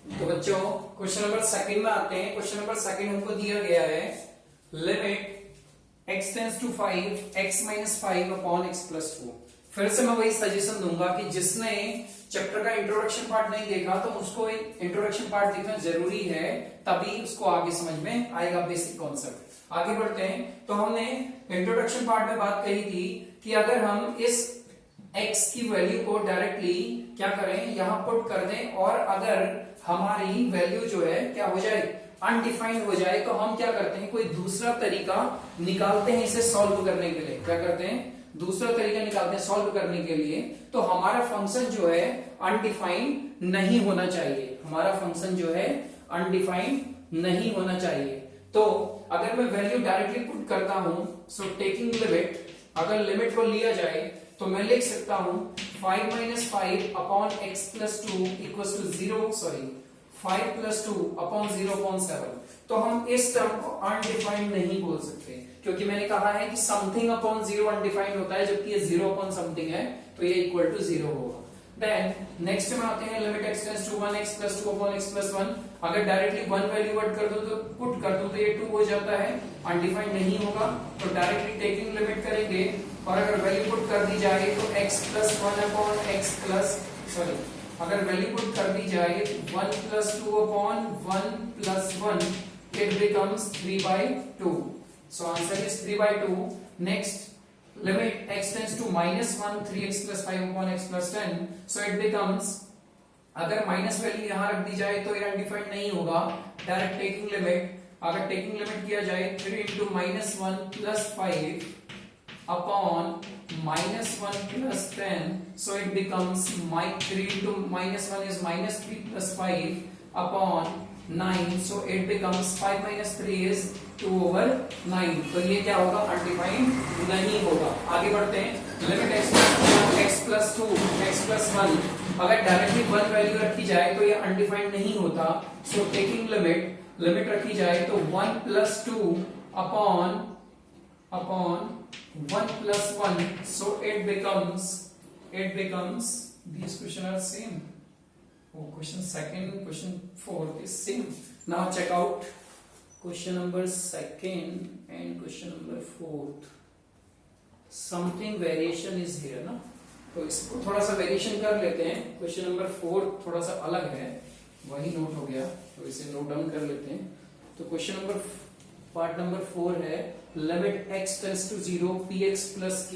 तो बच्चों question number second में आते हैं। क्वेश्चन नंबर सेकंड हमको दिया गया है limit x tends to 5 x minus 5 upon x plus 2। फिर से मैं वही सजेशन दूंगा कि जिसने चैप्टर का इंट्रोडक्शन पार्ट नहीं देखा तो उसको इंट्रोडक्शन पार्ट देखना जरूरी है, तभी उसको आगे समझ में आएगा बेसिक कॉन्सेप्ट। आगे बढ़ते हैं। तो हमने इंट्रोडक्शन पार्ट में बात कही थी कि अगर हम इस x की वैल्यू को डायरेक्टली क्या करें, यहां पुट कर दें और अगर हमारी वैल्यू जो है क्या हो जाए, अनडिफाइंड हो जाए, तो हम क्या करते हैं, कोई दूसरा तरीका निकालते हैं इसे सॉल्व करने के लिए। क्या करते हैं, दूसरा तरीका निकालते हैं सॉल्व करने के लिए। तो हमारा फंक्शन जो है अनडिफाइंड नहीं होना चाहिए, हमारा फंक्शन जो है अनडिफाइंड नहीं होना चाहिए। तो अगर मैं वैल्यू डायरेक्टली पुट करता हूं, सो टेकिंग लिमिट, अगर लिमिट को लिया जाए तो मैं लिख सकता हूं 5 minus 5 upon X plus 2 equal to 0, sorry 5 plus 2 upon 0 upon 7। तो हम इस टर्म को अनडिफाइंड नहीं बोल सकते, क्योंकि मैंने कहा है कि समथिंग अपॉन 0 अनडिफाइंड होता है, जबकि ये 0 अपॉन समथिंग है तो ये इक्वल टू 0 होगा। देन नेक्स्ट में आते हैं limit x tends to 1 x plus 2 upon x plus 1। अगर डायरेक्टली 1 वैल्यू पुट कर दूं तो ये 2 हो जाता है, अनडिफाइंड नहीं होगा। तो डायरेक्टली टेकिंग लिमिट करेंगे और अगर वैल्यू पुट कर दी जाए तो x plus 1 upon x plus, sorry अगर वैल्यू पुट कर दी जाए 1 plus 2 upon 1 plus 1, it becomes 3/2। So answer is 3/2। Next limit x tends to minus 1 3x plus 5 upon x plus 10, so it becomes, अगर minus value यहां रख दी जाए तो ये undefined नहीं होगा। डायरेक्ट टेकिंग लिमिट, अगर टेकिंग लिमिट किया जाए 3 into minus 1 plus 5 upon minus 1 plus 10, so it becomes 3 into minus 1 is minus 3 plus 5 upon 9, so it becomes 5 minus 3 is 2/9। तो ये क्या होगा, अनडिफाइंड नहीं होगा। आगे बढ़ते हैं। Limit x plus 2 x plus 1, अगर डायरेक्टली 1 वैल्यू रखी जाए तो ये अनडिफाइंड नहीं होता। सो टेकिंग लिमिट रखी जाए तो 1 plus 2 upon 1 plus 1, so it becomes these question are same. Oh, question second, question fourth is same. Now check out question number second and question number fourth. Something variation is here ना, तो इसको थोड़ा सा variation कर लेते हैं। Question number 4 थोड़ा सा अलग है, वही नोट हो गया तो इसे नोट डाउन कर लेते हैं। तो क्वेश्चन नंबर पार्ट नंबर 4 है limit x tends to 0 px plus q।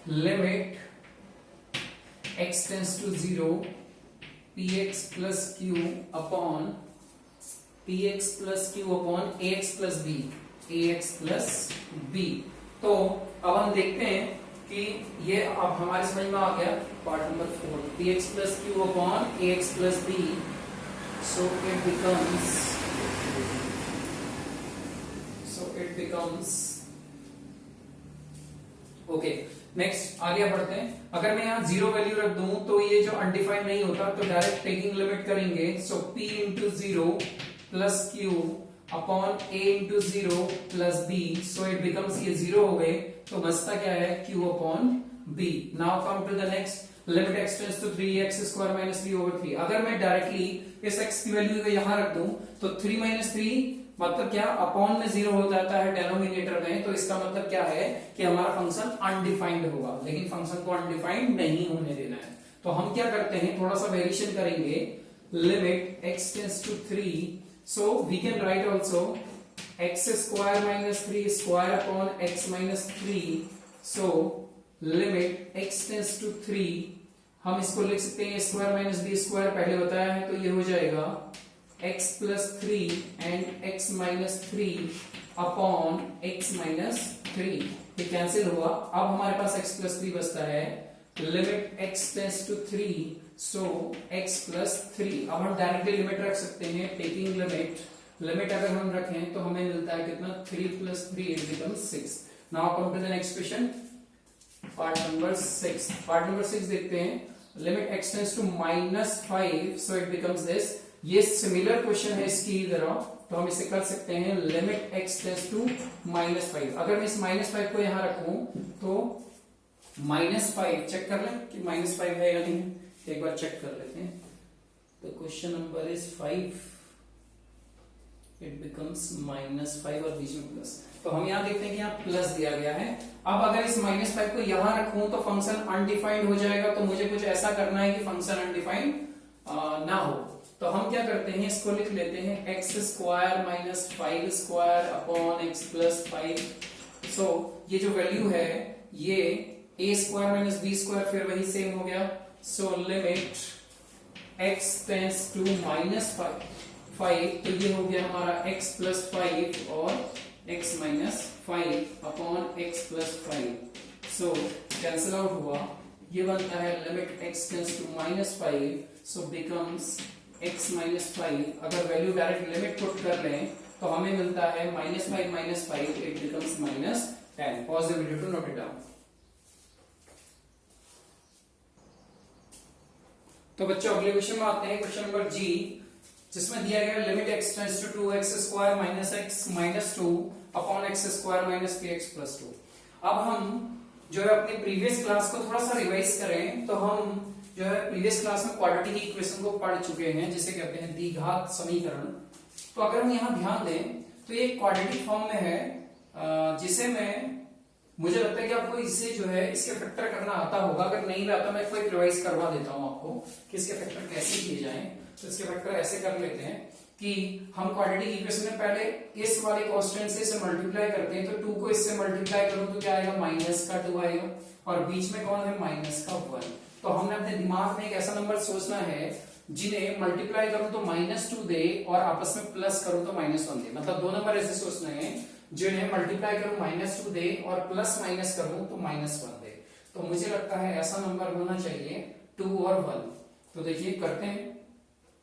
Limit x tends to 0 px plus q upon px plus q upon ax plus b। तो अब हम देखते हैं कि ये अब हमारे समझ में आ गया part number 4, px plus q upon ax plus b। So it becomes okay. Next आगे बढ़ते हैं। अगर मैं यहाँ 0 वैल्यू रख दूं तो ये जो अनडिफाइंड नहीं होता, तो डायरेक्ट टेकिंग लिमिट करेंगे। So p into 0 plus q upon a into 0 plus b। So it becomes, ये 0 हो गए तो बचता क्या है, q upon b। Now come to the next. Limit x tends to 3x square minus 3/3। अगर मैं डायरेक्टली इस x की वैल्यू को यहां रख दूं तो 3 माइनस 3 मतलब क्या, अपॉन में 0 हो जाता है डेनोमिनेटर में, तो इसका मतलब क्या है कि हमारा फंक्शन अनडिफाइंड होगा। लेकिन फंक्शन को अनडिफाइंड नहीं होने देना है, तो हम क्या करते हैं, थोड़ा सा वेरिएशन करेंगे। Limit x tends to 3, so we can write also x square minus 3 square upon x minus 3। so limit x tends to 3, हम इसको लिख सकते हैं स्क्वायर माइनस बी स्क्वायर, पहले बताया है, तो ये हो जाएगा x plus 3 and x minus 3 upon x minus 3। ये कैंसिल हुआ। अब हमारे पास x प्लस 3 बचता है। Limit x tends to 3, so x plus 3। अब हम डायरेक्टली लिमिट रख सकते हैं। टेकिंग लिमिट अगर हम रखें तो हमें मिलता है कितना, 3 plus 3 it becomes 6। Now come to the next question, part number 6। Part number 6 देखते हैं। Limit x tends to -5, so it becomes this. ये सिमिलर क्वेश्चन है इसकी तरह, तो हम इसे कर सकते हैं। Limit x tends to -5। अगर मैं इस -5 को यहां रखूं तो -5 चेक कर लें कि -5 है या नहीं, एक बार चेक कर लेते हैं। तो question number is 5, it becomes -5 और बीच में प्लस। तो हम यहाँ देखते हैं कि यहाँ प्लस दिया गया है। अब अगर इस -5 को यहाँ रखूं तो फंक्शन अनडिफाइंड हो जाएगा, तो मुझे कुछ ऐसा करना है कि फंक्शन अनडिफाइंड ना हो। तो हम क्या करते हैं, इसको लिख लेते हैं x square minus 5 square upon x plus 5। So ये जो वैल्यू है ये a square minus b square फिर वही सेम हो गया। So limit x tends to -5, तो ये हो गया हमारा x प्लस 5 और x minus 5 upon x plus 5। So cancel out हुआ, ये बनता है limit x tends to -5, so becomes x minus 5। अगर वैल्यू डायरेक्ट लिमिट पुट कर लें तो हमें मिलता है -5 minus 5, it becomes -10। Pause the video to note it down. तो बच्चों अगले क्वेश्चन में आते हैं, क्वेश्चन नंबर जी, जिसमें दिया गया limit x tends to 2x square minus x minus 2 upon x square minus 3x plus 2। अब हम जो है अपनी प्रीवियस क्लास को थोड़ा सा रिवाइज करें तो हम जो है प्रीवियस क्लास में क्वाड्रेटिक इक्वेशन को पढ़ चुके हैं, जिसे कहते हैं द्विघात समीकरण। तो अगर हम यहाँ ध्यान दें तो ये क्वाड्रेटिक फॉर्म में है, जिसे मुझे लगता है कि आपको इसे जो है इसके फैक्टर करना आता होगा। अगर नहीं आता मैं कोई रिवाइज करवा देता हूँ आपको कि इसके फैक्टर कैसे किए जाएं। तो इसके फैक्टर ऐसे कर लेते हैं कि हम क्वाड्रेटिक इक्वेशन में पहले इस वाले कांस्टेंट से इसे मल्टीप्लाई करते हैं। तो 2 को इससे मल्टीप्लाई करूं तो क्या आएगा, माइनस का 2 आएगा, और बीच में कौन है, माइनस का 1। तो हमने अपने दिमाग में एक ऐसा नंबर सोचना है जिन्हें मल्टीप्लाई करूं तो -2 दे और आपस में प्लस करूं तो -1 दे। मतलब 2 नंबर ऐसे सोचने हैं जिन्हें मल्टीप्लाई करूं -2 दे और प्लस माइनस करूं तो -1 दे। तो मुझे लगता है ऐसा नंबर होना चाहिए 2 और 1। तो देखिए करते हैं,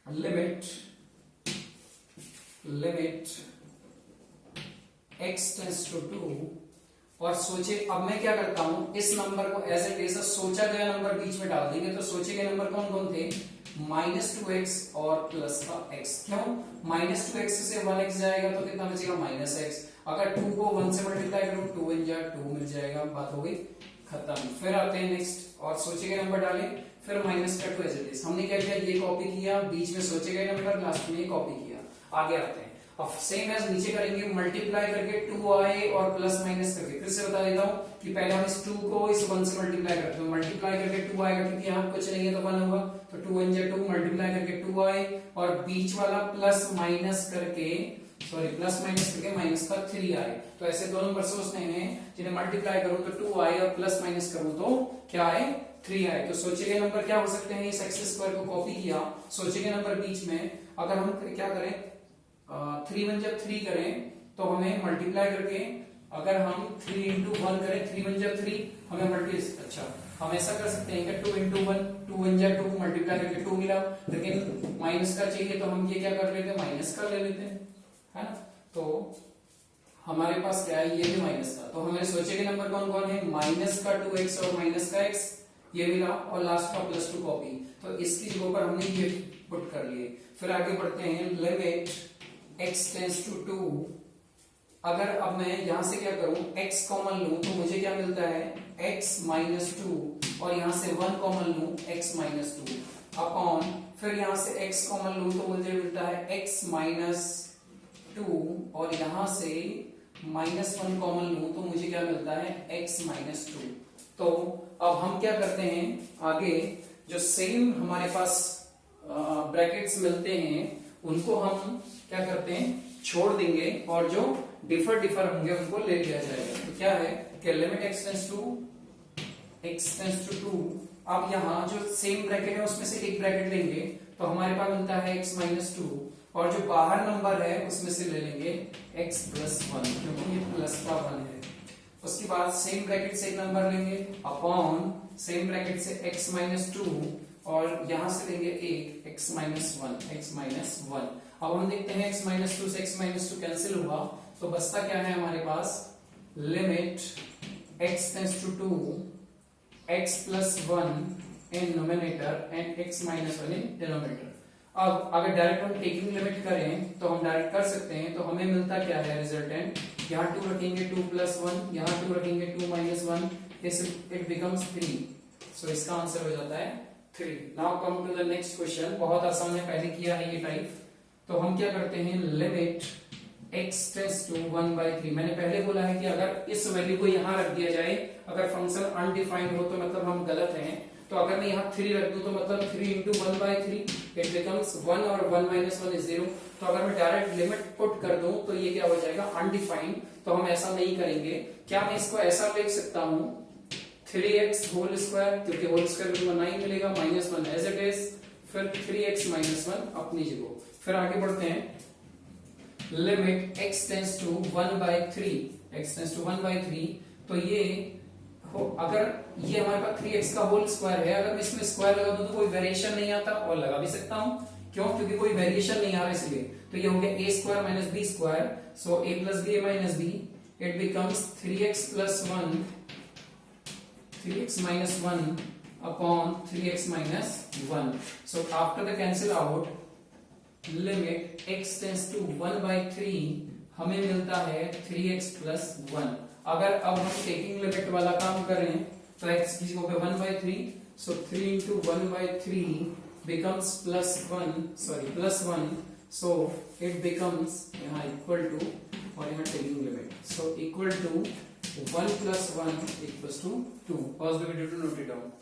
लिमिट x टेंड्स टू 2, और सोचे, अब मैं क्या करता हूं, इस नंबर को एज इट इज सोचा गया नंबर बीच में डाल देंगे। तो सोचे गए नंबर कौन कौन थे, -2x और प्लस का x। क्यों, -2x से 1x जाएगा तो कितना बचेगा, -x। अगर 2 को 1 से मल्टीप्लाई करूं 2 × 2 मिल जाएगा, बात हो गई खत्म। फिर आते हैं नेक्स्ट, और सोचे गए नंबर डाले, फिर माइनस का 2 एज इट इज। हमने क्या किया, ये कॉपी किया, बीच में सोचे गए नंबर, लास्ट में ये कॉपी किया। आगे आते हैं, अब सेम एज नीचे करेंगे, मल्टीप्लाई करके 2i और प्लस माइनस करके। फिर से बता देता हूं कि पहले हम इस 2 को इस 1 से मल्टीप्लाई करते हैं, मल्टीप्लाई करके 2 आएगा, क्योंकि यहाँ कुछ नहीं है तो 1 होगा। तो 2 × 2 मल्टीप्लाई करके 2i, और बीच वाला प्लस माइनस करके माइनस का 3i। तो ऐसे 2 नंबर सोचने हैं जिन्हें मल्टीप्लाई करूं तो 2i और प्लस माइनस करूं तो क्या आए, 3i। तो सोचे गए नंबर क्या हो सकते हैं, इस x स्क्वायर को कॉपी किया, सोचे गए नंबर बीच में, अगर हम क्या करें 3 × 3 करें तो हमें मल्टीप्लाई करके, अगर हम 3 × 1 करें, 3 × 3 हमें अच्छा हम ऐसा कर सकते हैं कि 2 × 1, 2 × 2 मल्टीप्लाई करके 2 मिला, लेकिन माइनस का चाहिए तो हम ये क्या कर लेते हैं, माइनस का ले लेते हैं, है ना। तो हमारे पास क्या है, ये भी माइनस का। तो हमारे सोचे के नंबर कौन कौन है, माइनस का 2x और माइनस का x, ये मिला, और लास्ट का +2 कॉपी। तो इसकी जगह पर हमने ये पुट कर लिए। फिर आगे बढ़ते हैं, लिमिट x टेंड्स टू 2। अगर अब मैं यहां से क्या करूं, x कॉमन लूं तो मुझे क्या मिलता है, x -2, और यहां से 1 कॉमन लूं, x -2 अपॉन, फिर यहां से x कॉमन लूं तो मुझे मिलता है x -2, और यहां से -1 कॉमन लूं तो मुझे क्या मिलता है, x -2। तो अब हम क्या करते हैं, आगे जो सेम हमारे पास ब्रैकेट्स मिलते हैं उनको हम क्या करते हैं, छोड़ देंगे, और जो डिफर होंगे उनको ले लिया जाएगा। तो क्या है कि लिमिट x टेंड्स टू 2। अब यहाँ जो सेम ब्रैकेट है उसमें से एक ब्रैकेट लेंगे तो हमारे पास मिलता है x -2, और जो बाहर नंबर है उसमें से ले लेंगे x +1, क्योंकि ये प्लस का 1 है। उसके बाद सेम ब्रैकेट से एक नंबर लेंगे अपॉन सेम ब्रैकेट से x -2, और यहां से लेंगे एक x -1। अब हम देखते हैं x -2 से x -2 कैंसिल हुआ, तो बचता क्या है हमारे पास, limit x tends to 2, x +1 in numerator and x -1 in denominator. अब अगर डायरेक्ट हम टेकिंग लिमिट करें तो हम डायरेक्ट कर सकते हैं। तो हमें मिलता क्या है रिजल्टेंट, यहाँ 2 रखेंगे 2 + 1, यहाँ 2 रखेंगे 2 - 1, इट बिकम्स 3। सो इसका आंसर हो जाता है 3। Now come to the next question, बहुत आसान है, पहले किया है ये टाइप। तो हम क्या करते हैं, लिमिट x टेंड्स टू 1/3। मैंने पहले बोला है कि अगर इस वैल्यू को यहां रख दिया जाए, अगर फंक्शन अनडिफाइंड हो तो मतलब हम गलत हैं। तो अगर मैं यहाँ 3 रख दूं तो मतलब 3 इंटू 1/3 इट बिकम्स 1 और 1 माइनस 1 इज 0। तो अगर मैं डायरेक्ट लिमिट पुट कर दूं तो ये क्या हो जाएगा, अनडिफाइंड। तो हम ऐसा नहीं करेंगे। क्या मैं इसको ऐसा लिख सकता हूं, 3x होल स्क्वायर, क्योंकि होल स्क्वायर में 9 मिलेगा, -1 एज इट इज, फिर 3x माइनस 1 अपनी जगह। फिर आगे बढ़ते हैं, limit x tends to 1/3, x tends to 1/3। तो ये अगर ये हमारे पास 3x का होल स्क्वायर है, अगर मैं इसमें स्क्वायर लगा दूं तो कोई वेरिएशन नहीं आता, और लगा भी सकता हूं, क्यों, क्योंकि कोई वेरिएशन नहीं आ रहा इसलिए। तो ये हो गया a square minus b square, so a plus b minus b, it becomes 3x plus 1, 3x minus 1 upon 3x minus 1। So after the cancel out, limit x tends to 1/3 हमें मिलता है 3x प्लस 1। अगर अब हम taking limit वाला काम करें तो x की जगह पे 1/3, so 3 into 1/3 becomes plus 1, so it becomes यहाँ इक्वल टू, और यहाँ taking limit, so equal to 1 plus 1 equals to 2। Pause the video to note it down.